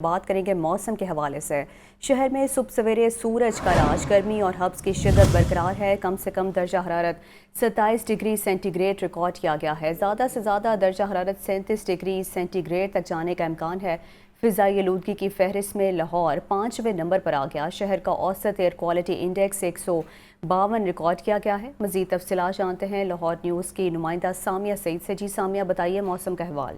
بات کریں گے موسم کے حوالے سے۔ شہر میں صبح سویرے سورج کا راج، گرمی اور ہبس کی شدت برقرار ہے۔ کم سے کم درجہ حرارت 27 ڈگری سینٹی گریڈ ریکارڈ کیا گیا ہے۔ زیادہ سے زیادہ درجہ حرارت 37 ڈگری سینٹی گریڈ تک جانے کا امکان ہے۔ فضائی آلودگی کی فہرست میں لاہور 5ویں نمبر پر آ گیا۔ شہر کا اوسط ایئر کوالٹی انڈیکس 152 ریکارڈ کیا گیا ہے۔ مزید تفصیلات جانتے ہیں لاہور نیوز کی نمائندہ سامیہ سعید سے۔ جی سامیہ، بتائیے موسم کا حوال۔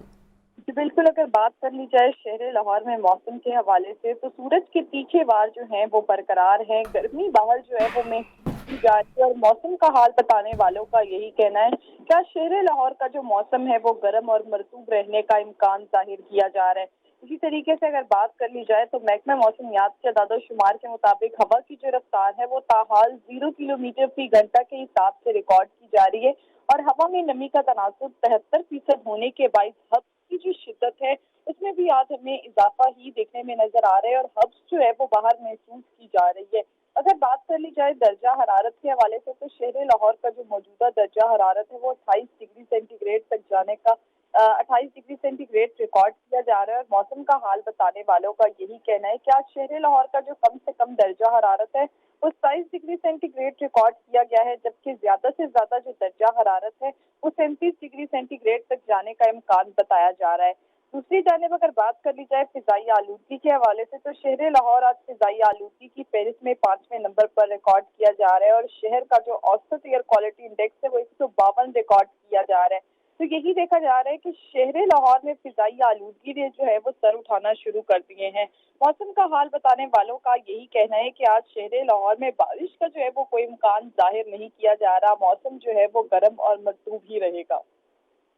بالکل، اگر بات کر لی جائے شہر لاہور میں موسم کے حوالے سے تو سورج کے تیکھے وار جو ہیں وہ برقرار ہیں۔ گرمی باہر جو ہے وہ محسوس کی جا رہی ہے اور موسم کا حال بتانے والوں کا یہی کہنا ہے کہ شہر لاہور کا جو موسم ہے وہ گرم اور مرطوب رہنے کا امکان ظاہر کیا جا رہا ہے۔ اسی طریقے سے اگر بات کر لی جائے تو محکمہ موسمیات کے اعداد و شمار کے مطابق ہوا کی جو رفتار ہے وہ تاحال 0 کلومیٹر فی گھنٹہ کے حساب سے ریکارڈ کی جا رہی ہے اور ہوا میں نمی کا تناسب 73% ہونے کے باعث کی جو شدت ہے اس میں بھی آج ہمیں اضافہ ہی دیکھنے میں نظر آ رہا ہے اور ہبس جو ہے وہ باہر محسوس کی جا رہی ہے۔ اگر بات کر لی جائے درجہ حرارت کے حوالے سے تو شہر لاہور کا جو موجودہ درجہ حرارت ہے وہ 28 ڈگری سینٹی گریڈ تک جانے کا 28 ڈگری سینٹی گریڈ ریکارڈ کیا جا رہا ہے اور موسم کا حال بتانے والوں کا یہی کہنا ہے کہ آج شہر لاہور کا جو کم سے کم درجہ حرارت ہے وہ 27 ڈگری سینٹی گریڈ ریکارڈ کیا گیا ہے، جبکہ زیادہ سے زیادہ جو درجہ حرارت ہے وہ 37 ڈگری سینٹی گریڈ تک جانے کا امکان بتایا جا رہا ہے۔ دوسری جانب اگر بات کر لی جائے فضائی آلودگی کے حوالے سے تو شہر لاہور آج فضائی آلودگی کی فہرست میں 5ویں نمبر پر ریکارڈ کیا جا رہا ہے اور شہر کا جو اوسط ایئر کوالٹی انڈیکس ہے وہ 152 ریکارڈ کیا جا رہا ہے۔ تو یہی دیکھا جا رہا ہے کہ شہر لاہور میں فضائی آلودگی نے جو ہے وہ سر اٹھانا شروع کر دیے ہیں۔ موسم کا حال بتانے والوں کا یہی کہنا ہے کہ آج شہر لاہور میں بارش کا جو ہے وہ کوئی امکان ظاہر نہیں کیا جا رہا۔ موسم جو ہے وہ گرم اور مرطوب ہی رہے گا۔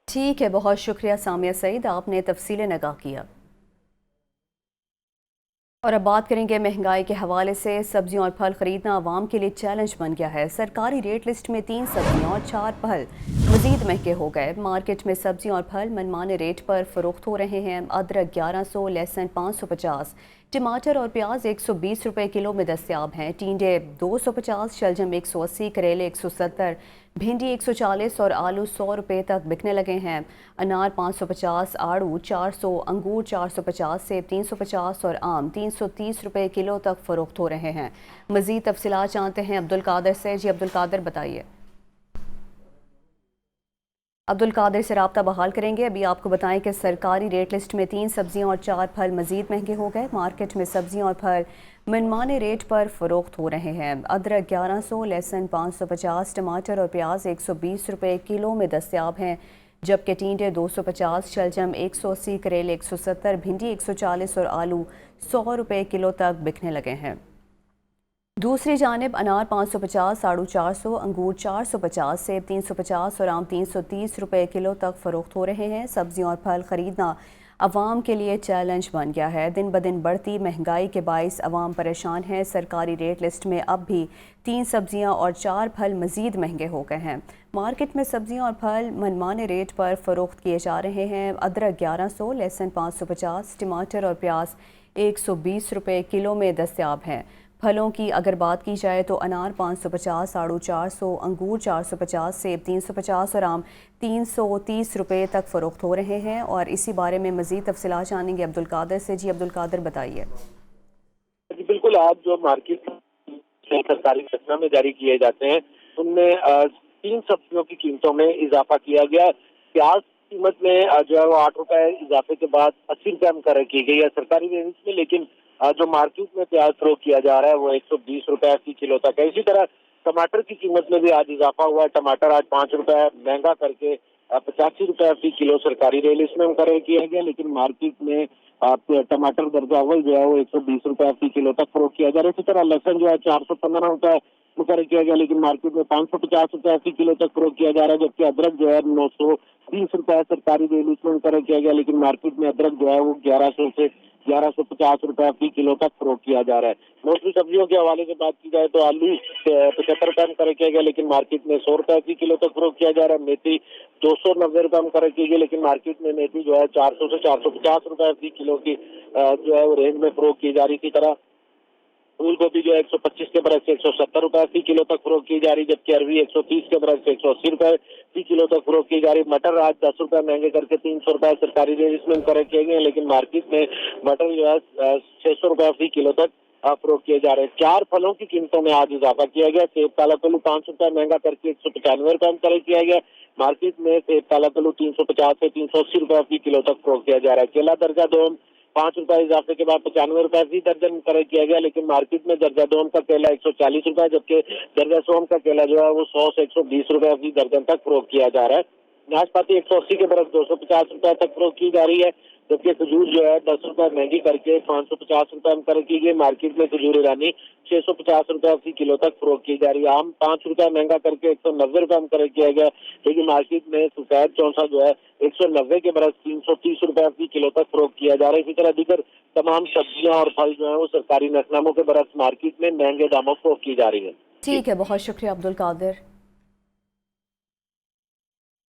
ٹھیک ہے، بہت شکریہ سامیہ سعید، آپ نے تفصیل نگاہ کیا۔ اور اب بات کریں گے مہنگائی کے حوالے سے۔ سبزیاں اور پھل خریدنا عوام کے لیے چیلنج بن گیا ہے۔ سرکاری ریٹ لسٹ میں 3 سبزیاں اور 4 پھل مزید مہنگے ہو گئے۔ مارکیٹ میں سبزیاں اور پھل منمانے ریٹ پر فروخت ہو رہے ہیں۔ ادرک 1100، لہسن 550، ٹماٹر اور پیاز 120 روپے کلو میں دستیاب ہیں۔ ٹینڈے 250، شلجم 180، کریلے 170، بھنڈی 140 اور آلو 100 روپے تک بکنے لگے ہیں۔ انار 550، آڑو 400، انگور 450، سیب 350 اور آم 330 روپے کلو تک فروخت ہو رہے ہیں۔ مزید تفصیلات جانتے ہیں عبدالقادر سے۔ جی عبدالقادر، بتائیے۔ عبدالقادر سے رابطہ بحال کریں گے۔ ابھی آپ کو بتائیں کہ سرکاری ریٹ لسٹ میں 3 سبزیاں اور 4 پھل مزید مہنگے ہو گئے۔ مارکیٹ میں سبزیاں اور پھل منمانے ریٹ پر فروخت ہو رہے ہیں۔ ادرک 1100، لہسن 550، ٹماٹر اور پیاز 120 روپے کلو میں دستیاب ہیں، جبکہ ٹینڈے 250، شلجم 180، کریلے 170، بھنڈی 140 اور آلو 100 روپے کلو تک بکنے لگے ہیں۔ دوسری جانب انار 550، آڑو 400، انگور 450، سیب 350 اور آم 330 روپے کلو تک فروخت ہو رہے ہیں۔ سبزیاں اور پھل خریدنا عوام کے لیے چیلنج بن گیا ہے۔ دن بدن بڑھتی مہنگائی کے باعث عوام پریشان ہیں۔ سرکاری ریٹ لسٹ میں اب بھی 3 سبزیاں اور 4 پھل مزید مہنگے ہو گئے ہیں۔ مارکیٹ میں سبزیاں اور پھل منمانے ریٹ پر فروخت کیے جا رہے ہیں۔ ادرک 1100، لہسن 550، ٹماٹر اور پیاز 120 روپے کلو میں دستیاب ہیں۔ پھلوں کی اگر بات کی جائے تو انار 550، آڑو 400، انگور 450، سیب 350 اور آم 330 روپے تک فروخت ہو رہے ہیں۔ اور اسی بارے میں مزید تفصیلات جانیں گے عبدالقادر سے۔ جی عبدالقادر، بتائیے۔ جی بالکل، آج جو مارکیٹ سرکاری فیصلہ میں جاری کیے جاتے ہیں ان میں 3 سبزیوں کی قیمتوں میں اضافہ کیا گیا۔ پیاز کی قیمت میں جو ہے وہ 8 روپے اضافے کے بعد 80 روپے مقرر کی گئی ہے سرکاری ریٹ میں، لیکن جو مارکیٹ میں پیاز فروخت کیا جا رہا ہے وہ 120 روپے فی کلو تک ہے۔ اسی طرح ٹماٹر کی قیمت میں بھی آج اضافہ ہوا ہے۔ ٹماٹر آج 5 روپے مہنگا کر کے 85 روپے فی کلو سرکاری ریٹ لسٹ میں مقرر کیا گیا، لیکن مارکیٹ میں ٹماٹر درجہ اول جو ہے وہ 120 روپے فی کلو تک فروخت کیا جا رہا ہے۔ اسی طرح لہسن جو ہے 415 روپے مقرر کیا گیا، لیکن مارکیٹ میں 550 روپے فی کلو تک فروخت کیا جا رہا ہے، جبکہ ادرک جو ہے 920 روپے سرکاری ریٹ لسٹ میں مقرر کیا گیا، لیکن مارکیٹ میں ادرک جو ہے وہ 1100 سے 1150 روپے فی کلو تک فروخت کیا جا رہا ہے۔ موسمی سبزیوں کے حوالے سے بات کی جائے تو آلو 75 روپے مقرر کیا گیا، لیکن مارکیٹ میں 100 روپے فی کلو تک فروخت کیا جا رہا ہے۔ میتھی 290 روپے مقرر کی گئی، لیکن مارکیٹ میں میتھی جو ہے 400 سے 450 روپے فی کلو کی جو ہے وہ رینج میں فروخت کی جا رہی۔ اسی طرح फूल गोभी जो है 125 के बरस 170 रुपए फी किलो तक फरोख्त की जा रही, जबकि अरवी 130 के बरस 180 रुपए फी किलो तक फरोख्त की जा रही। मटर आज 10 रुपए महंगे करके 300 रुपए सरकारी रेट इसमें मुकर्रर किए गए हैं, लेकिन मार्केट में मटर जो है 600 रुपए फी किलो तक फरोख्त किए जा रहे हैं। 4 फलों की कीमतों में आज इजाफा किया गया। सेब काला कल्लू 5 रुपए महंगा करके 195 रुपए मुकर्रर किया गया। मार्केट में सेब काला कल्लू 350 से 380 रुपए फी किलो तक फरोख्त किया जा रहा है। केला दर्जा दोम 5 रुपए इजाफे के बाद 95 रुपए फी दर्जन मुकर्रर किया गया, लेकिन मार्केट में दर्जा दोम का केला 140 रुपए, जबकि दर्जा सोम का केला जो है वो 100 से 120 रुपए फी दर्जन तक फरोख्त किया जा रहा है। नाशपाती 180 के बरस 250 रुपए तक फरोख्त की जा रही है, जबकि खजूर जो है 10 रुपए महंगी करके 550 रुपए मुकर्रर की गई। मार्केट में खजूर ईरानी 650 रुपए फी किलो तक फरोख्त की जा रही है। आम 5 रुपए महंगा करके 190 रुपए मुकर्रर किया गया, लेकिन मार्केट में सफेद चौंसा जो है 190 के बरस 330 रुपए फी किलो तक फरोख्त किया जा रहा है। इसी तरह दीगर तमाम सब्जियां और फल जो है वो सरकारी नकनामों के बरस मार्केट में महंगे दामों फरोख्त की जा रही है। ठीक है, बहुत शुक्रिया अब्दुल कादिर।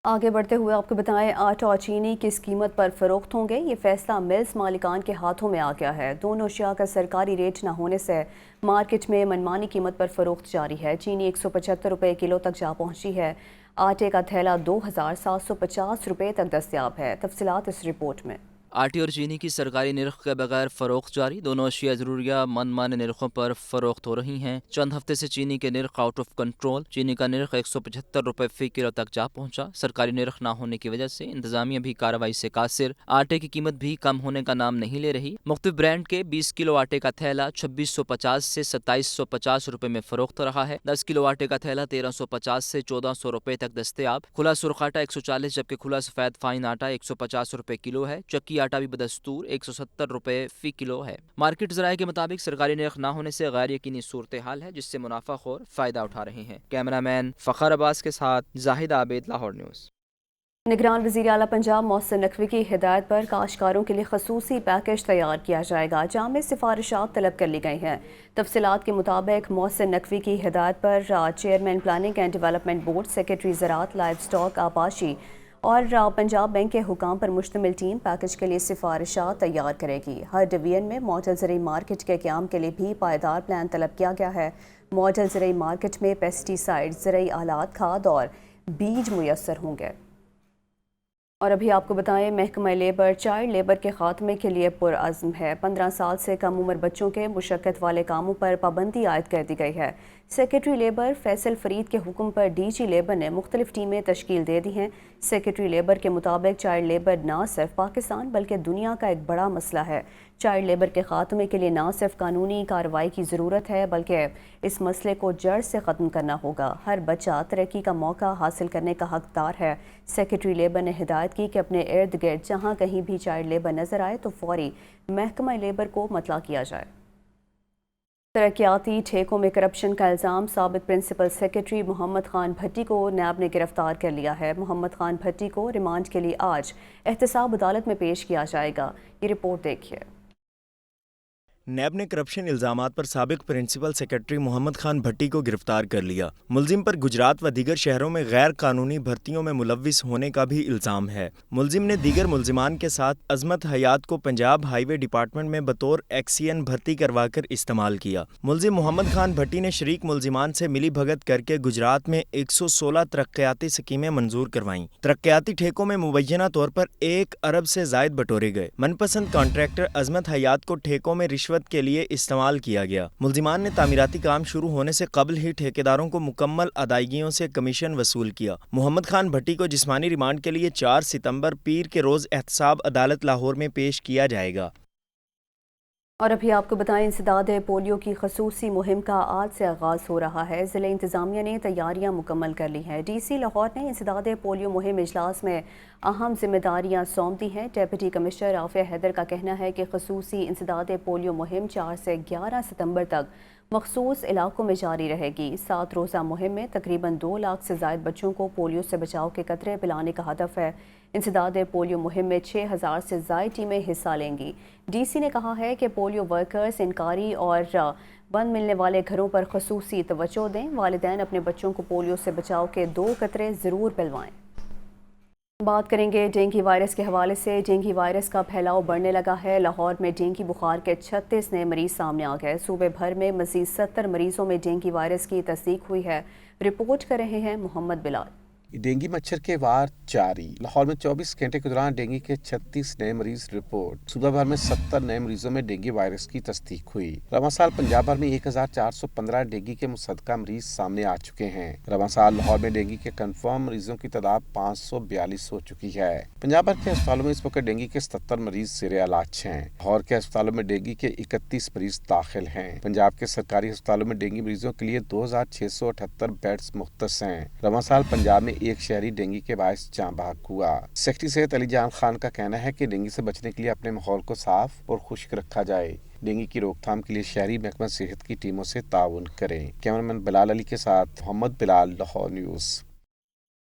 आगे बढ़ते हुए आपको बताएं, आटा और चीनी किस कीमत पर फरोख्त होंगे, ये फैसला मिल्स मालिकान के हाथों में आ गया है। दोनों अशिया का सरकारी रेट न होने से मार्केट में मनमानी कीमत पर फरोख्त जारी है। चीनी 175 रुपये किलो तक जा पहुंची है। आटे का थैला 2750 रुपये तक दस्तयाब है। तफसीलात इस रिपोर्ट में। आटे और चीनी की सरकारी निर्ख के बगैर फरोख्त जारी। दोनों अशिया ज़रूरिया मनमाने निर्खों पर फरोख्त हो रही हैं। चंद हफ्ते से चीनी के निर्ख आउट ऑफ कंट्रोल। चीनी का निर्ख 175 रुपये फी किलो तक जा पहुंचा। सरकारी निर्ख ना होने की वजह से इंतजामिया भी कार्रवाई से कासिर। आटे की कीमत भी कम होने का नाम नहीं ले रही। मुख्तलिफ ब्रांड के 20 किलो आटे का थैला 2650 से 2750 रुपये में फरोख्त रहा है। 10 किलो आटे का थैला 1350 से 1400 रुपये तक दस्तयाब। खुला सुर्ख आटा 140, जबकि खुला सफेद फाइन आटा 150 रुपये किलो है। चक्की आटा भी बदस्तूर 170 रुपए फी किलो है। मार्केट ज़राए के मुताबिक सरकारी निर्ख ना होने से गैर यकीनी सूरत हाल है, जिससे मुनाफाखोर फायदा उठा रहे हैं। कैमरामैन फ़खर अब्बास के साथ जाहिद आबिद, लाहौर न्यूज़। निगरान वज़ीर आला पंजाब मोहसिन नकवी की हिदायत पर काश्तकारों के लिए खसूसी पैकेज तैयार किया जाएगा। जामे सिफारिशात तलब कर ली गई हैं। तफसीलात के मुताबिक मोहसिन नकवी की हिदायत पर chairman planning and development board, secretary ज़राअत, लाइव स्टॉक, आबाशी और पंजाब बैंक के हुकाम पर मुश्तमिल टीम पैकेज के लिए सिफारिशात तैयार करेगी। हर डिवीजन में मॉडल ज़रई मार्केट के क़याम के लिए भी पायदार प्लान तलब किया गया है। मॉडल ज़रई मार्केट में पेस्टिसाइड, ज़रई आलात, खाद और बीज मुयस्सर होंगे। और अभी आपको बताएं, महकमा लेबर चाइल्ड लेबर के खात्मे के लिए पुरअज़्म है। 15 साल से कम उम्र बच्चों के मुशक्क़त वाले कामों पर पाबंदी आयद कर दी गई है। सेक्रेटरी लेबर फैसल फरीद के हुक्म पर डीजी लेबर ने मुख्तलिफ टीमें तश्कील दे दी हैं। सेक्रेटरी लेबर के मुताबिक चाइल्ड लेबर ना सिर्फ पाकिस्तान बल्कि दुनिया का एक बड़ा मसला है। चाइल्ड लेबर के खात्मे के लिए ना सिर्फ कानूनी कार्रवाई की ज़रूरत है, बल्कि इस मसले को जड़ से ख़त्म करना होगा। हर बच्चा तरक्की का मौका हासिल करने का हकदार है। सेक्रेटरी लेबर ने हिदायत की कि अपने इर्द गिर्द जहाँ कहीं भी चाइल्ड लेबर नज़र आए तो फौरी महकमा लेबर को मतला किया जाए। तरक्याती ठेकों में करप्शन का इल्ज़ाम साबिक प्रिंसिपल सेक्रेटरी मोहम्मद खान भट्टी को नैब ने गिरफ्तार कर लिया है। मोहम्मद खान भट्टी को रिमांड के लिए आज एहतसाब अदालत में पेश किया जाएगा। ये रिपोर्ट देखिए। नैब ने करप्शन इल्जामात पर साबिक प्रिंसिपल सेक्रेटरी मोहम्मद खान भट्टी को गिरफ्तार कर लिया। मुलजिम पर गुजरात व दीगर शहरों में गैर कानूनी भर्तियों में मुलव्विस होने का भी इल्ज़ाम है। मुलजिम ने दीगर मुलजिमान के साथ अजमत हयात को पंजाब हाईवे डिपार्टमेंट में बतौर एक्सीएन भर्ती करवाकर इस्तेमाल किया। मुलजिम मोहम्मद खान भट्टी ने शरीक मुलजिमान से मिली भगत करके गुजरात में 116 तरक्याती स्कीमें मंजूर करवाईं। तरक्याती ठेकों में मुबैना तौर पर 1 अरब से जायद बटोरे गए। मनपसंद कॉन्ट्रैक्टर अजमत हयात को ठेकों में रिश्वत के लिए इस्तेमाल किया गया। मुलजिमान ने तामीराती काम शुरू होने से कबल ही ठेकेदारों को मुकम्मल अदायगियों से कमीशन वसूल किया। मोहम्मद खान भट्टी को जिस्मानी रिमांड के लिए 4 सितंबर पीर के रोज एहतसाब अदालत लाहौर में पेश किया जाएगा। और अभी आपको बताएं, इंसदाद पोलियो की खसूसी मुहिम का आज से आगाज़ हो रहा है। ज़िले इंतज़ामिया ने तैयारियां मुकम्मल कर ली हैं। DC लाहौर ने इंसदाद पोलियो मुहिम इजलास में अहम जिम्मेदारियां सौंप दी हैं। डेप्यूटी कमिश्नर आफिया हैदर का कहना है कि खसूसी इंसदाद पोलियो मुहिम 4 से 11 सितंबर तक मखसूस इलाकों में जारी रहेगी। 7 रोज़ा मुहिम में तकरीबन 2 लाख से ज़ायद बच्चों को पोलियो से बचाव के कतरे पिलाने का हदफ है। इंसदाद पोलियो मुहिम में 6000 से ज़ायद टीमें हिस्सा लेंगी। DC ने कहा है कि पोलियो वर्कर्स इनकारी और बंद मिलने वाले घरों पर खसूसी तवज्जो दें। वालिदैन अपने बच्चों को पोलियो से बचाव के 2 कतरे ज़रूर पिलवाएं। बात करेंगे डेंगू वायरस के हवाले से। डेंगू वायरस का फैलाव बढ़ने लगा है। लाहौर में डेंगू बुखार के 36 नए मरीज सामने आ गए। सूबे भर में मजीद 70 मरीजों में डेंगू वायरस की तस्दीक हुई है। रिपोर्ट कर रहे हैं मोहम्मद बिलाल। डेंगू मच्छर के वार जारी। लाहौर में 24 घंटे के दौरान डेंगू के 36 नए मरीज रिपोर्ट। सूबह भर में 70 नए मरीजों में डेंगू वायरस की तस्दीक हुई। रवां साल पंजाब भर में 1415 डेंगू के मुसद्दका मरीज सामने आ चुके हैं। रवां साल लाहौर में डेंगू के कंफर्म मरीजों की तादाद 542 हो चुकी है। पंजाब भर के अस्पतालों में इस वक्त डेंगू के 77 मरीज ज़ेरे इलाज हैं। लाहौर के अस्पतालों में डेंगू के 31 मरीज दाखिल हैं। पंजाब के सरकारी अस्पतालों में डेंगू मरीजों के लिए 2678 बेड्स मुख्तस हैं। रवां साल पंजाब में एक शहरी डेंगू के बायस जान बहक हुआ। सेक्रेटरी सेहत अली जान खान का कहना है कि डेंगू से बचने के लिए अपने माहौल को साफ और खुश्क रखा जाए। डेंगू की रोकथाम के लिए शहरी महकमा सेहत की टीमों से ताउन करें। कैमरामैन बिलाल अली के साथ मोहम्मद बिलाल, लाहौर न्यूज़।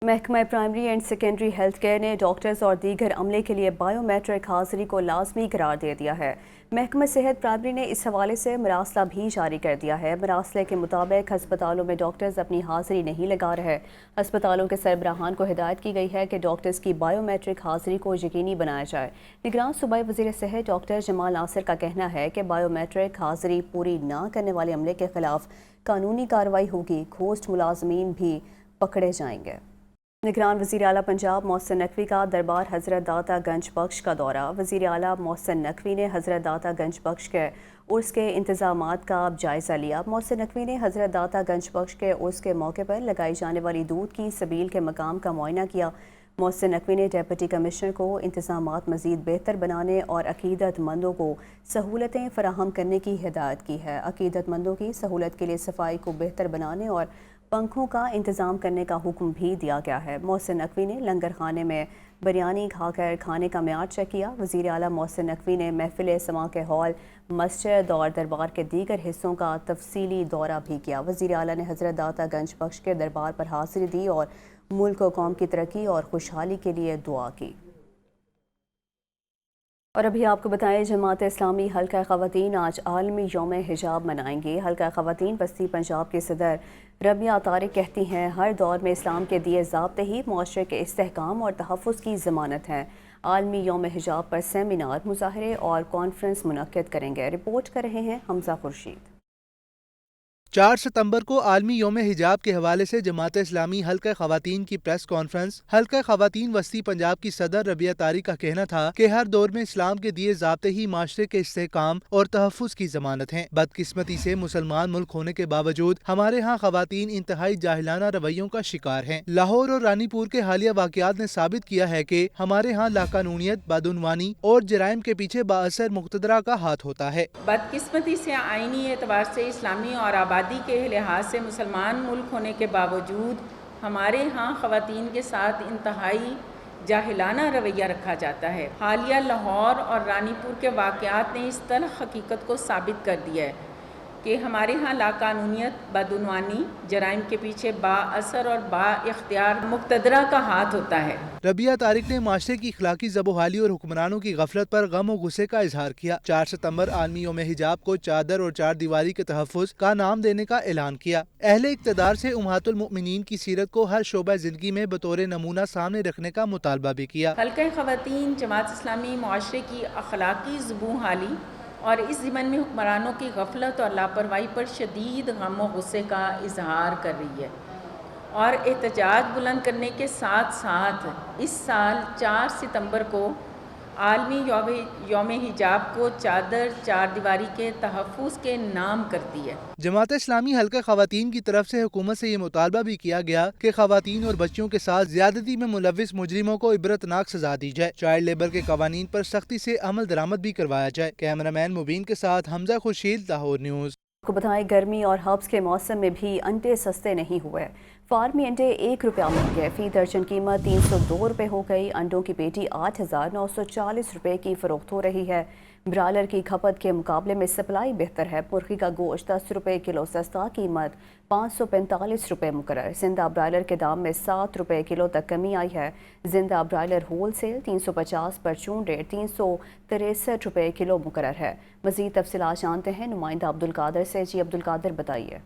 महकमा primary and secondary health care ने डॉक्टर्स और दीगर अमले के लिए बायोमेट्रिक हाजिरी को लाजमी करार दे दिया है। महकमा सेहत प्राइमरी ने इस हवाले से मरासला भी जारी कर दिया है। मरासले के मुताबिक अस्पतालों में डॉक्टर्स अपनी हाजिरी नहीं लगा रहे। अस्पतालों के सरबराहान को हिदायत की गई है कि डॉक्टर्स की बायोमेट्रिक हाजिरी को यकीनी बनाया जाए। निगरान सूबाई वज़ीर सेहत डॉक्टर जमाल नासिर का कहना है कि बायोमेट्रिक हाजिरी पूरी ना करने वाले अमले के खिलाफ कानूनी कार्रवाई होगी। घोस्ट मुलाजमीन भी पकड़े जाएंगे। निगरान वज़ीर आला पंजाब मोहसिन नकवी का दरबार हज़रत दाता गंज बख्श का दौरा। वज़ीर आला मोहसिन नकवी ने हज़रत दाता गंज बख्श के उर्स के इंतज़ामात का जायज़ा लिया। मोहसिन नकवी ने हज़रत दाता गंज बख्श के उर्स के मौके पर लगाई जाने वाली दूध की सबील के मकाम का मुआयना किया। मोहसिन नकवी ने डिप्टी कमिश्नर को इंतज़ामात मज़ीद बेहतर बनाने और अक़ीदतमंदों को सहूलतें फ़राहम करने की हिदायत की है। अक़ीदतमंदों की सहूलत के लिए सफाई को बेहतर बनाने और पंखों का इंतज़ाम करने का हुक्म भी दिया गया है। मोहसिन नकवी ने लंगर खाने में बिरयानी खाकर खाने का म्यार चेक किया। वज़ीर आला मोहसिन नकवी ने महफिल समा के हॉल, मस्जिद और दरबार के दीगर हिस्सों का तफसीली दौरा भी किया। वज़ीर आला ने हज़रत दाता गंज बख्श के दरबार पर हाज़िरी दी और मुल्क और कौम की तरक्की और खुशहाली के लिए दुआ की। और अभी आपको बताएं, जमात इस्लामी हल्का ख़वातीन आज आलमी यौम हिजाब मनाएंगे। हल्का ख़वातीन बस्ती पंजाब के सदर रबिया तारिक कहती हैं, हर दौर में इस्लाम के दिए ज़ाब्ते ही मुआशरे के इस्तेहकाम और तहफ़्फ़ुज़ की ज़मानत हैं। आलमी यौम हिजाब पर सेमिनार, मुज़ाहरे और कॉन्फ्रेंस मुनक्किद करेंगे। रिपोर्ट कर रहे हैं हमजा खुर्शीद। 4 सितंबर को आलमी यौम हिजाब के हवाले से जमात इस्लामी हल्का ख़वातीन की प्रेस कॉन्फ्रेंस। हल्का ख़वातीन वस्ती पंजाब की सदर रबिया तारिक का कहना था कि हर दौर में इस्लाम के दिए ज़ाब्ते ही माशरे के इस्तेहकाम और तहफ़्फ़ुज़ की ज़मानत हैं। बदकिस्मती से मुसलमान मुल्क होने के बावजूद हमारे यहाँ ख़वातीन इंतहाई जाहिलाना रवैयों का शिकार हैं। लाहौर और रानीपुर के हालिया वाक़यात ने साबित किया है कि हमारे यहाँ लाकानूनियत, बदउनवानी और जराइम के पीछे बाअसर मुक़तदरा का हाथ होता है। बदकिस्मती से आईनी एतबार से इस्लामी और आबादी के लिहाज से मुसलमान मुल्क होने के बावजूद हमारे यहाँ ख़वातीन के साथ इंतहाई जाहिलाना रवैया रखा जाता है। हालिया लाहौर और रानीपुर के वाक़यात ने इस तल्ख़ हकीकत को साबित कर दिया है कि हमारे यहाँ लाकानूनियत, बदउनवानी, जराइम के पीछे बाअसर और बाइख्तियार मुक़तदरा का हाथ होता है। रबिया तारिक ने माशरे की इखलाकी ज़बोहाली और हुक्मरानों की गफलत पर गम और गुस्से का इजहार किया। 4 सितंबर आलमी यौम हिजाब को चादर और चार दीवारी के तहफ़्फ़ुज़ का नाम देने का ऐलान किया। अहले इक़्तिदार से उम्महातुल मुमिनीन की सीरत को हर शोबा ज़िंदगी में बतौर नमूना सामने रखने का मुतालबा भी किया। हल्का ख़वातीन जमात इस्लामी मुआशरे की अखलाकी ज़बूहाली और इस ज़िमन में हुक्मरानों की गफलत और लापरवाही पर शदीद गम और गुस्से का इजहार कर रही है और एहतजाज बुलंद करने के साथ साथ इस साल 4 सितंबर को आलमी यौम हिजाब को चादर चार दीवारी के तहफ़्फ़ुज़ के नाम करती है। जमात इस्लामी हल्का ख़वातीन की तरफ से हुकूमत से ये मुतालबा भी किया गया कि ख़वातीन और बच्चियों के साथ ज्यादती में मुलव्विस मुजरिमों को इबरतनाक सजा दी जाए। चाइल्ड लेबर के कवानीन पर सख्ती से अमल दरामद भी करवाया जाए। कैमरामैन मुबीन के साथ हमजा खुर्शीद, लाहौर न्यूज़। आपको बताएं, गर्मी और हब्स के मौसम में भी अंडे सस्ते नहीं हुए। फार्मी अंडे 1 रुपया महंगे, फी दर्जन कीमत 302 रुपये हो गई। अंडों की पेटी 8,940 रुपये की फ़रोख्त हो रही है। ब्रायलर की खपत के मुकाबले में सप्लाई बेहतर है। मुर्गी का गोश्त 10 रुपये किलो सस्ता, कीमत 545 रुपये मुकर्रर। जिंदा ब्रायलर के दाम में 7 रुपये किलो तक कमी आई है। जिंदा ब्रायलर होल सेल 350, परचून रेट 363 रुपये किलो मुकर्रर है। मज़ीद तफसीलात जानते हैं नुमाइंदा अब्दुल कादर से। जी अब्दुल कादर, बताइए।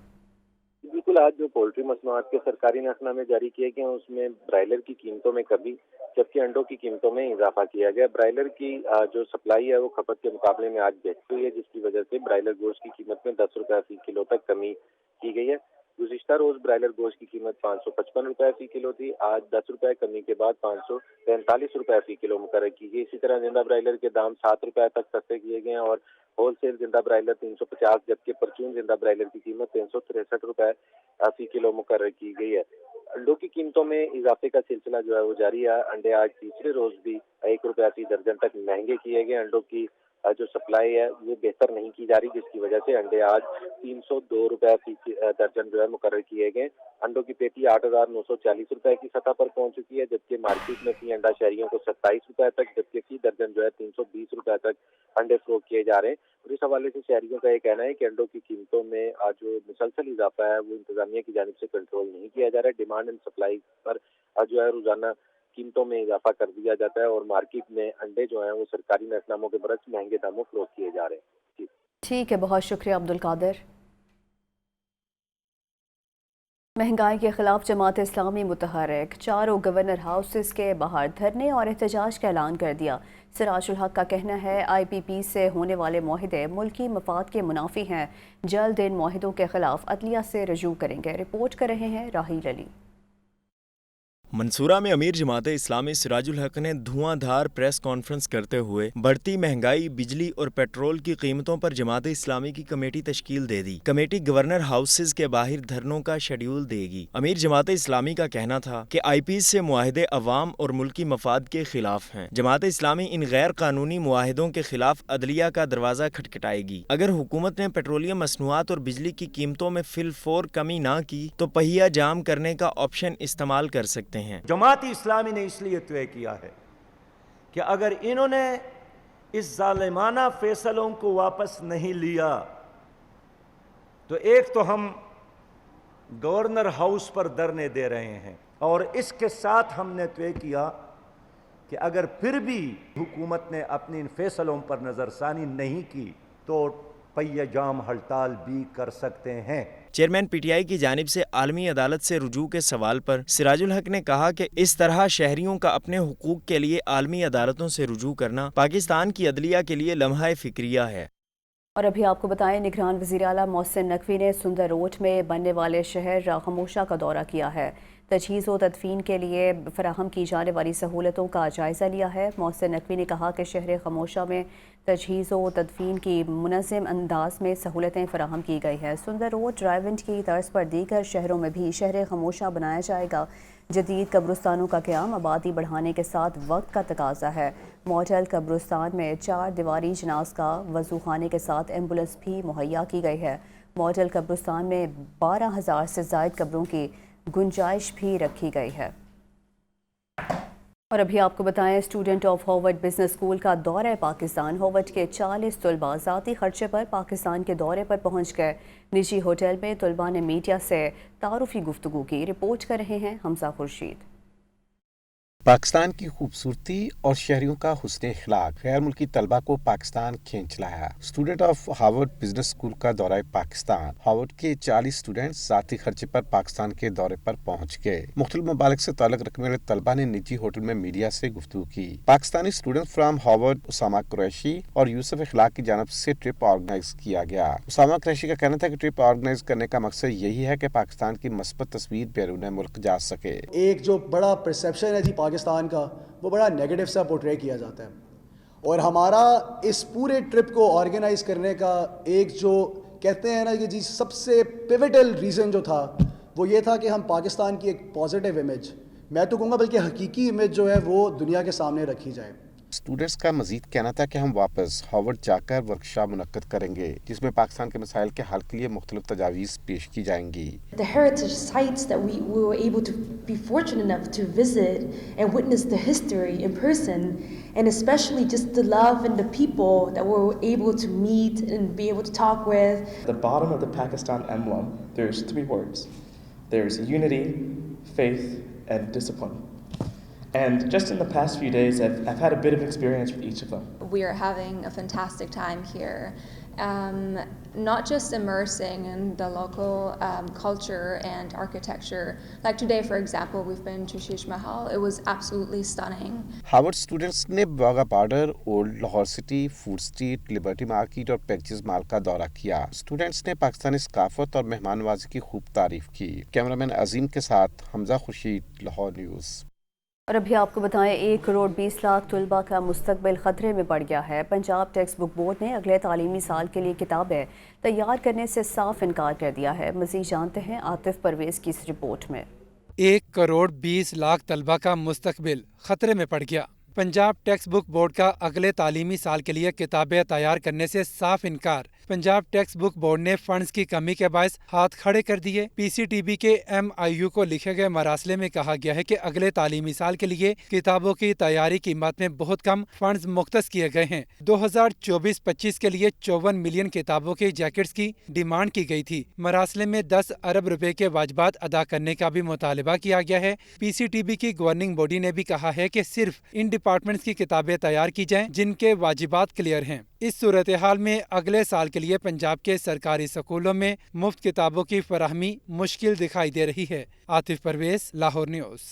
बिल्कुल بالکل آج جو پولٹری مصنوعات کے سرکاری نرخ نامے جاری کیے گئے ہیں اس میں برائلر کی قیمتوں میں کمی جبکہ انڈوں کی قیمتوں میں اضافہ کیا گیا. برائلر کی جو سپلائی ہے وہ کھپت کے مقابلے میں آج بہتر ہوئی ہے جس کی وجہ سے برائلر گوشت کی قیمت میں 10 روپے فی کلو تک کمی کی گئی ہے. گزشتہ روز برائلر گوشت کی قیمت 555 روپے فی کلو تھی. آج 10 روپے کمی کے بعد 545 روپے فی کلو مقرر کی گئی. اسی طرح زندہ برائلر کے دام 7 روپے تک سستے کیے گئے ہیں اور ہول سیل زندہ برائلر 350 جبکہ پرچون زندہ برائلر کی قیمت 363 روپے فی کلو مقرر کی گئی ہے. انڈوں کی قیمتوں میں اضافے کا سلسلہ جو ہے وہ جاری ہے. انڈے آج تیسرے روز بھی 1 روپے فی درجن تک مہنگے کیے گئے. انڈوں کی جو سپلائی ہے وہ بہتر نہیں کی جا رہی جس کی وجہ سے انڈے آج 302 روپے فی درجن جو ہے مقرر کیے گئے. انڈوں کی پیٹی 8,940 روپے کی سطح پر پہنچ چکی ہے جبکہ مارکیٹ میں فی انڈا شہریوں کو 27 روپے تک جبکہ فی درجن جو ہے 320 روپے تک انڈے فروخت کیے جا رہے ہیں. اور اس حوالے سے شہریوں کا یہ کہنا ہے کہ انڈوں کی قیمتوں میں جو مسلسل اضافہ ہے وہ انتظامیہ کی جانب سے کنٹرول نہیں کیا جا رہا ہے. ڈیمانڈ اینڈ سپلائی پر جو ہے روزانہ قیمتوں میں اضافہ کر دیا جاتا ہے اور مارکیٹ میں انڈے جو ہیں وہ سرکاری نرخ ناموں کے برعکس مہنگے داموں فروخت کیے جا رہے ہیں. ٹھیک ہے، بہت شکریہ عبدالقادر. مہنگائی کے خلاف جماعت اسلامی متحرک 4 گورنر ہاؤسز کے باہر دھرنے اور احتجاج کا اعلان کر دیا. سراج الحق کا کہنا ہے آئی پی پی سے ہونے والے معاہدے ملکی مفاد کے منافی ہیں. جلد ان معاہدوں کے خلاف عدلیہ سے رجوع کریں گے. رپورٹ کر رہے ہیں راہیل علی. منصورہ میں امیر جماعت اسلامی سراج الحق نے دھواں دھار پریس کانفرنس کرتے ہوئے بڑھتی مہنگائی، بجلی اور پیٹرول کی قیمتوں پر جماعت اسلامی کی کمیٹی تشکیل دے دی. کمیٹی گورنر ہاؤسز کے باہر دھرنوں کا شیڈیول دے گی. امیر جماعت اسلامی کا کہنا تھا کہ آئی پیز سے معاہدے عوام اور ملکی مفاد کے خلاف ہیں. جماعت اسلامی ان غیر قانونی معاہدوں کے خلاف عدلیہ کا دروازہ کھٹکھٹائے گی. اگر حکومت نے پیٹرولیم مصنوعات اور بجلی کی قیمتوں میں فی الفور کمی نہ کی تو پہیہ جام کرنے کا آپشن استعمال کر سکتے ہیں. جماعت اسلامی نے اس لیے طے کیا ہے کہ اگر انہوں نے اس ظالمانہ فیصلوں کو واپس نہیں لیا تو ایک تو ہم گورنر ہاؤس پر دھرنے دے رہے ہیں اور اس کے ساتھ ہم نے طے کیا کہ اگر پھر بھی حکومت نے اپنی ان فیصلوں پر نظر ثانی نہیں کی تو پہیہ جام ہڑتال بھی کر سکتے ہیں. چیئرمین پی ٹی آئی کی جانب سے عالمی عدالت سے رجوع کے سوال پر سراج الحق نے کہا کہ اس طرح شہریوں کا اپنے حقوق کے لیے عالمی عدالتوں سے رجوع کرنا پاکستان کی عدلیہ کے لیے لمحہ فکریہ ہے. اور ابھی آپ کو بتائیں نگران وزیر اعلیٰ محسن نقوی نے سندر روٹ میں بننے والے شہر خموشہ کا دورہ کیا ہے. تجہیز و تدفین کے لیے فراہم کی جانے والی سہولتوں کا جائزہ لیا ہے. محسن نقوی نے کہا کہ شہر خموشہ میں تجہیز و تدفین کی منظم انداز میں سہولتیں فراہم کی گئی ہے. سندر روڈ ڈرائیو ان کی طرز پر دیگر شہروں میں بھی شہر خموشہ بنایا جائے گا. جدید قبرستانوں کا قیام آبادی بڑھانے کے ساتھ وقت کا تقاضا ہے. ماڈل قبرستان میں 4 دیواری جنازگاہ وضو خانے کے ساتھ ایمبولینس بھی مہیا کی گئی ہے. ماڈل قبرستان میں 12,000 سے زائد قبروں کی گنجائش بھی رکھی گئی ہے. اور ابھی آپ کو بتائیں student of Harvard business school کا دورہ پاکستان. ہارورڈ کے 40 طلباء ذاتی خرچے پر پاکستان کے دورے پر پہنچ گئے. نجی ہوٹل میں طلباء نے میڈیا سے تعارفی گفتگو کی. رپورٹ کر رہے ہیں حمزہ خورشید. پاکستان کی خوبصورتی اور شہریوں کا حسن اخلاق غیر ملکی طلبہ کو پاکستان کھینچ لایا. Student of Harvard business school کا دورہ پاکستان. ہارورڈ کے 40 اسٹوڈنٹس ذاتی خرچے پر پاکستان کے دورے پر پہنچ گئے. مختلف ممالک سے تعلق رکھنے والے طلبہ نے نجی ہوٹل میں میڈیا سے گفتگو کی. Pakistani student from Harvard Osama Qureshi اور یوسف اخلاق کی جانب سے ٹرپ آرگنائز کیا گیا. اسامہ قریشی کا کہنا تھا کہ ٹرپ آرگنائز کرنے کا مقصد یہی ہے کہ پاکستان کی مثبت تصویر بیرون ملک جا سکے. ایک جو بڑا پرسیپشن ہے پاکستان کا وہ بڑا نیگیٹو سا پورٹرے کیا جاتا ہے اور ہمارا اس پورے ٹرپ کو آرگنائز کرنے کا ایک جو کہتے ہیں نا کہ سب سے پیوٹل ریزن جو تھا وہ یہ تھا کہ ہم پاکستان کی ایک پازیٹیو امیج، میں تو کہوں گا بلکہ حقیقی امیج جو ہے وہ دنیا کے سامنے رکھی جائے. اسٹوڈنٹس کا مزید کہنا تھا کہ ہم واپس ہارورڈ جا کر ورکشاپ منعقد کریں گے جس میں پاکستان کے مسائل کے حل کے لیے مختلف تجاویز پیش کی جائیں گی. The heritage sites that we were able to be fortunate enough to visit and witness the history in person, and especially just the love and the people that we were able to meet and be able to talk with. At the bottom of the Pakistan emblem, there's 3 words. There's unity, faith, and discipline. And just in the past few days, I've had a bit of experience with each of them. We are having a fantastic time here, not just immersing in the local culture and architecture. Like today, for example, we've been to Sheesh Mahal. It was absolutely stunning. Harvard students ने Wagah border, old Lahore city, food street, Liberty Market और Packages mall का दौरा किया। Students ने पाकिस्तानी सकाफत और मेहमान नवाजी की खूब तारीफ की। कैमरामैन अजीम के साथ हमजा खुर्शीद, लाहौर न्यूज़। और अभी आपको बताएं 1 करोड़ 20 लाख तलबा का मुस्तकबिल खतरे में पड़ गया है। पंजाब टेक्स्ट बुक बोर्ड ने अगले तालीमी साल के लिए किताबें तैयार करने से साफ इनकार कर दिया है। मज़ीद जानते हैं आतिफ परवेज़ की इस रिपोर्ट में। 1 करोड़ 20 लाख तलबा का मुस्तकबिल खतरे में पड़ गया। पंजाब टेक्स्ट बुक बोर्ड का अगले तालीमी साल के लिए किताबें तैयार करने से साफ इनकार। पंजाब टेक्स्ट बुक बोर्ड ने फंड्स की कमी के बायस हाथ खड़े कर दिए। पीसीटीबी के MIU को लिखे गए मरासले में कहा गया है कि अगले तालीमी साल के लिए किताबों की तैयारी की मद में बहुत कम फंड्स मुख्तस किए गए हैं। 2024-25 के लिए 54 मिलियन किताबों की जैकेट्स की डिमांड की गई थी। मरासले में 10 अरब रुपए के वाजिबात अदा करने का भी मुतालबा किया गया है। पीसीटीबी की गवर्निंग बॉडी ने भी कहा है कि सिर्फ इन डिपार्टमेंट्स की किताबें तैयार की जाएं जिनके वाजिबात क्लियर हैं। इस सूरत हाल में अगले साल के लिए पंजाब के सरकारी स्कूलों में मुफ्त किताबों की फराहमी मुश्किल दिखाई दे रही है। आतिफ परवेज, लाहौर न्यूज़।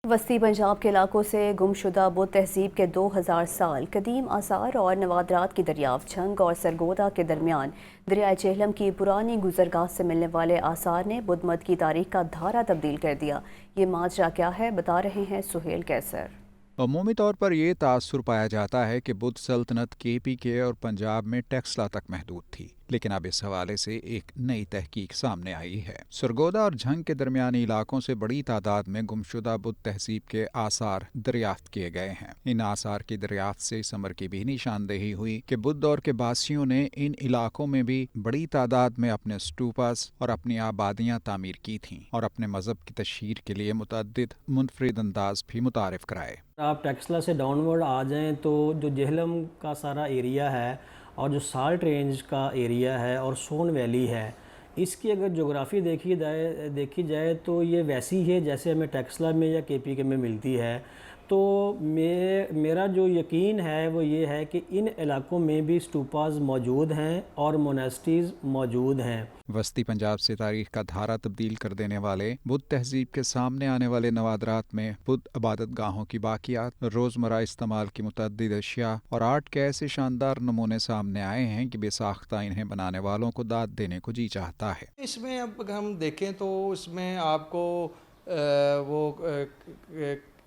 वस्ती पंजाब के इलाकों से गुमशुदा बुद्ध तहजीब के 2000 साल कदीम आसार और नवादरात की दरियाफ्त। झंग और सरगोदा के दरमियान दरियाए चेहलम की पुरानी गुजरगाह से मिलने वाले आसार ने बुद्ध मत की तारीख का धारा तब्दील कर दिया। ये माजरा क्या है, बता रहे हैं सुहेल कैसर। अमूमी तौर पर यह तासुर पाया जाता है कि बुद्ध सल्तनत KPK और पंजाब में टेक्सला तक महदूद थी, लेकिन अब इस हवाले से एक नई तहकीक सामने आई है। सरगोदा और झंग के दरमियानी इलाकों से बड़ी तादाद में गुमशुदा बुद्ध तहजीब के आसार दरियाफ्त किए गए हैं। इन आसार की दरियाफ्त से इस अमर की भी निशानदेही हुई कि बुद्ध दौर के बासियों ने इन इलाकों में भी बड़ी तादाद में अपने स्टूपास और अपनी आबादियाँ तामीर की थीं और अपने मजहब की तशहीर के लिए मुतअद्दिद मुनफरिद अंदाज भी मुतारिफ कराए। आप टेक्सला से डाउनवर्ड आ जाएं तो जो जेहलम का सारा एरिया है और जो साल्ट रेंज का एरिया है और सोन वैली है, इसकी अगर जोग्राफ़ी देखी जाए तो ये वैसी है जैसे हमें टेक्सला में या KPK में मिलती है। तो मेरा जो यकीन है वो ये है कि इन इलाकों में भी स्टूपास मौजूद हैं और मोनेस्ट्रीज मौजूद हैं। वस्ती पंजाब से तारीख का धारा तब्दील कर देने वाले बुद्ध तहजीब के सामने आने वाले नवादरात में बुद्ध इबादत गाहों की बाकियात, रोज़मर्रा इस्तेमाल की मुतअद्दिद अशिया और आर्ट के ऐसे शानदार नमूने सामने आए हैं कि बेसाख्ता इन्हें बनाने वालों को दाद देने को जी चाहता है। इसमें अब हम देखें तो इसमें आपको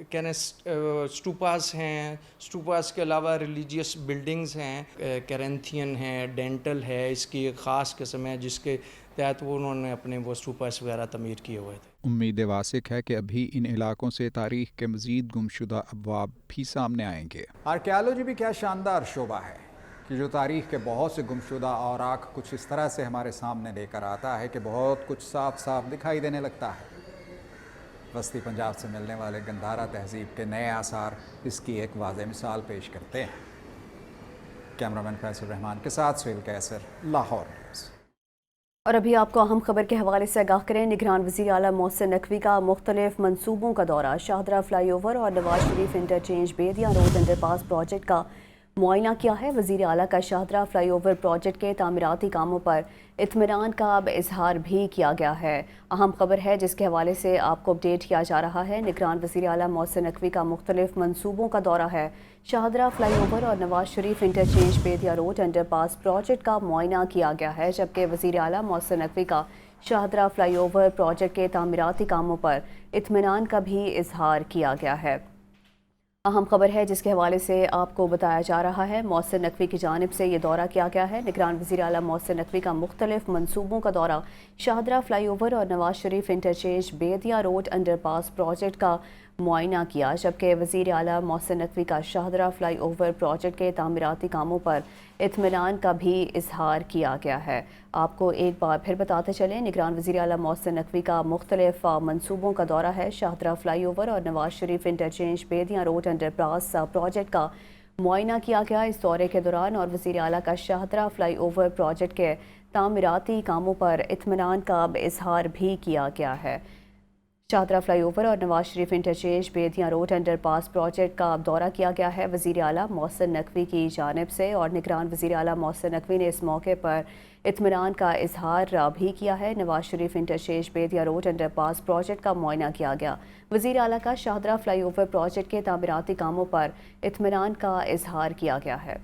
कहने स्टूपास हैं, स्टूपास के अलावा रिलीजियस बिल्डिंग्स हैं, कैरेंथियन है, डेंटल है, इसकी एक ख़ास किस्म है जिसके तहत वो उन्होंने अपने वो स्टूपास वगैरह तमीर किए हुए थे। उम्मीद वासिक है कि अभी इन इलाकों से तारीख के मज़ीद गुमशुदा अबवाब भी सामने आएंगे। आर्कियोलॉजी भी क्या शानदार शोबा है कि जो तारीख के बहुत से गुमशुदा औराक कुछ इस तरह से हमारे सामने लेकर आता है कि बहुत कुछ साफ साफ दिखाई देने लगता है। वस्ती पंजाब से मिलने वाले गंधारा तहजीब के नए आसार इसकी एक वाज़ेह मिसाल पेश करते हैं। कैमरामैन फैसल रहमान के साथ सुहेल कैसर, लाहौर न्यूज़। और अभी आपको अहम खबर के हवाले से आगाह करें। निगरान वज़ीर आला मोहसिन नकवी का मुख्तलिफ मनसूबों का दौरा। शाहदरा फ्लाई ओवर और नवाज शरीफ इंटरचेंज बेदिया रोड अंडरपास प्रोजेक्ट का मुआयना किया है। वज़ीर आला का शाहदरा फ्लाई ओवर प्रोजेक्ट के तामीराती कामों पर इत्मीनान का अब इजहार भी किया गया है। अहम खबर है जिसके हवाले से आपको अपडेट किया जा रहा है। निगरान वज़ीर आला मोहसिन नकवी का मुख्तलिफ मनसूबों का दौरा है। शाहदरा फ्लाई ओवर और नवाज शरीफ इंटरचेंज बेदिया रोड अंडरपास प्रोजेक्ट का मुआयना किया गया है, जबकि वज़ीर आला मोहसिन नकवी का शाहदरा फ्लाई ओवर प्रोजेक्ट के तामीराती कामों पर इत्मीनान का भी इजहार किया गया है। अहम खबर है जिसके हवाले से आपको बताया जा रहा है। मोहसिन नकवी की जानिब से ये दौरा किया गया है। निगरान वज़ीर आला मोहसिन नकवी का मुख्तलिफ मनसूबों का दौरा। शाहदरा फ्लाई ओवर और नवाज शरीफ इंटरचेंज बेदिया रोड अंडरपास प्रोजेक्ट का मुआयना किया, जबकि वज़ीर आला मोहसिन नकवी का शाहदरा फ्लाई ओवर प्रोजेक्ट के तामीराती कामों पर इत्मीनान का भी इजहार किया गया है। आपको एक बार फिर बताते चलें, निगरान वज़ीर आला मोहसिन नकवी का मुख्तलिफ मनसूबों का दौरा है। शाहदरा फ्लाई ओवर और नवाज शरीफ इंटरचेंज बेदिया रोड अंडरपास प्रोजेक्ट का मुआयना किया गया। इस दौरे के दौरान और वज़ीर आला का शाहदरा फ्लाई ओवर प्रोजेक्ट के तामीराती कामों पर इत्मीनान का इजहार भी किया गया है। شاہدرہ فلائی اوور اور Nawaz Sharif interchange بیدیاں road under پاس پروجیکٹ کا اب دورہ کیا گیا ہے وزیر اعلیٰ محسن نقوی کی جانب سے، اور نگران وزیر اعلیٰ محسن نقوی نے اس موقع پر اطمینان کا اظہار بھی کیا ہے۔ Nawaz Sharif interchange بیدیاں road under پاس پروجیکٹ کا معائنہ کیا گیا۔ وزیر اعلیٰ کا شاہدرہ فلائی اوور پروجیکٹ کے تعمیراتی کاموں پر اطمینان کا اظہار کیا گیا ہے۔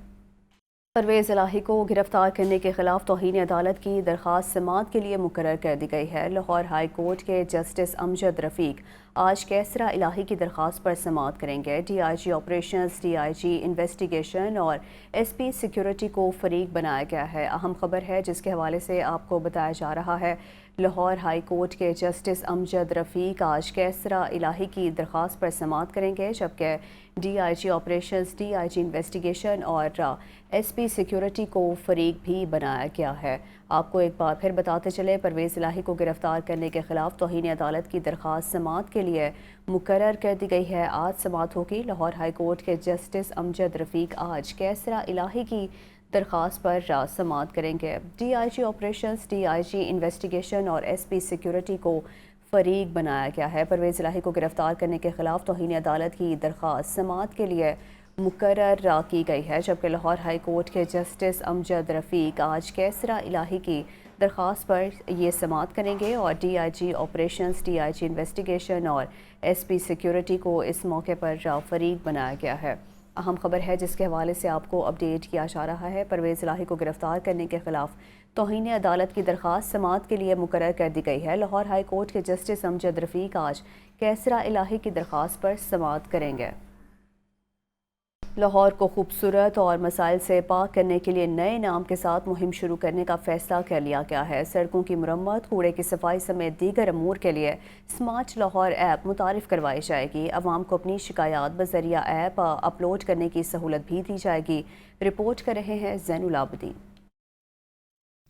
پرویز الہی کو گرفتار کرنے کے خلاف توہین عدالت کی درخواست سماعت کے لیے مقرر کر دی گئی ہے۔ لاہور ہائی کورٹ کے جسٹس امجد رفیق آج کیسرا الہی کی درخواست پر سماعت کریں گے۔ D I G operations, D I G investigation اور ایس پی سیکیورٹی کو فریق بنایا گیا ہے۔ اہم خبر ہے جس کے حوالے سے آپ کو بتایا جا رہا ہے، لاہور ہائی کورٹ کے جسٹس امجد رفیق آج کیسرا الہی کی درخواست پر سماعت کریں گے، جبکہ D I G operations, D I G investigation اور ایس پی سیکیورٹی کو فریق بھی بنایا گیا ہے۔ آپ کو ایک بار پھر بتاتے چلے، پرویز الہی کو گرفتار کرنے کے خلاف توہین عدالت کی درخواست سماعت کے لیے مقرر کر دی گئی ہے۔ آج سماعت ہوگی۔ لاہور ہائی کورٹ کے جسٹس امجد رفیق آج کیسرا الہی کی درخواست پر سماعت کریں گے۔ D I G operations, D I G investigation اور ایس پی سیکیورٹی کو فریق بنایا گیا ہے۔ پرویز الہی کو گرفتار کرنے کے خلاف توہین عدالت کی درخواست سماعت کے لیے مقرر کی گئی ہے، جبکہ لاہور ہائی کورٹ کے جسٹس امجد رفیق آج کیسرا الہی کی درخواست پر یہ سماعت کریں گے، اور D I G operations, D I G investigation اور ایس پی سیکیورٹی کو اس موقع پر فریق بنایا گیا ہے۔ اہم خبر ہے جس کے حوالے سے آپ کو اپڈیٹ کیا جا رہا ہے، پرویز الہی کو گرفتار کرنے کے خلاف توہین عدالت کی درخواست سماعت کے لیے مقرر کر دی گئی ہے۔ لاہور ہائی کورٹ کے جسٹس امجد رفیق آج کیسرا الہی کی درخواست پر سماعت کریں گے۔ لاہور کو خوبصورت اور مسائل سے پاک کرنے کے لیے نئے نام کے ساتھ مہم شروع کرنے کا فیصلہ کر لیا گیا ہے۔ سڑکوں کی مرمت، کوڑے کی صفائی سمیت دیگر امور کے لیے سمارٹ لاہور ایپ متعارف کروائی جائے گی۔ عوام کو اپنی شکایات بذریعہ ایپ اپلوڈ کرنے کی سہولت بھی دی جائے گی۔ رپورٹ کر رہے ہیں زین العابدین۔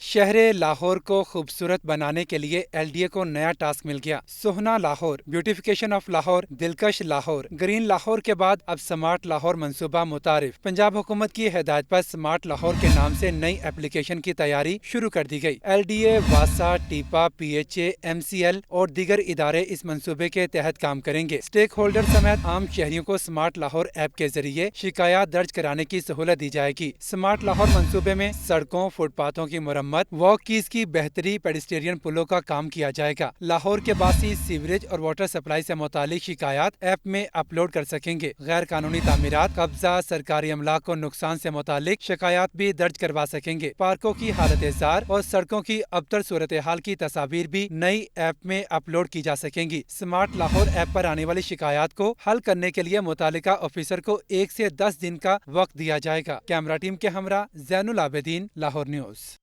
شہر لاہور کو خوبصورت بنانے کے لیے ایل ڈی اے کو نیا ٹاسک مل گیا۔ سہنا لاہور، بیوٹیفیکیشن آف لاہور، دلکش لاہور، گرین لاہور کے بعد اب سمارٹ لاہور منصوبہ متعارف۔ پنجاب حکومت کی ہدایت پر سمارٹ لاہور کے نام سے نئی اپلیکیشن کی تیاری شروع کر دی گئی۔ ایل ڈی اے، واسا، TEPA, P H A, M C L اور دیگر ادارے اس منصوبے کے تحت کام کریں گے۔ اسٹیک ہولڈر سمیت عام شہریوں کو سمارٹ لاہور ایپ کے ذریعے شکایات درج کرانے کی سہولت دی جائے گی۔ سمارٹ لاہور منصوبے میں سڑکوں، فٹ پاتھوں کی مرمت، واک کیز کی بہتری، پیڈسٹرین پلوں کا کام کیا جائے گا۔ لاہور کے باسی سیوریج اور واٹر سپلائی سے متعلق شکایات ایپ میں اپلوڈ کر سکیں گے۔ غیر قانونی تعمیرات، قبضہ، سرکاری املاک کو نقصان سے متعلق شکایات بھی درج کروا سکیں گے۔ پارکوں کی حالت زار اور سڑکوں کی ابتر صورتحال کی تصاویر بھی نئی ایپ میں اپلوڈ کی جا سکیں گی۔ سمارٹ لاہور ایپ پر آنے والی شکایات کو حل کرنے کے لیے متعلقہ آفیسر کو 1 سے 10 دن کا وقت دیا جائے گا۔ کیمرہ ٹیم کے ہمراہ زین العابدین، لاہور نیوز۔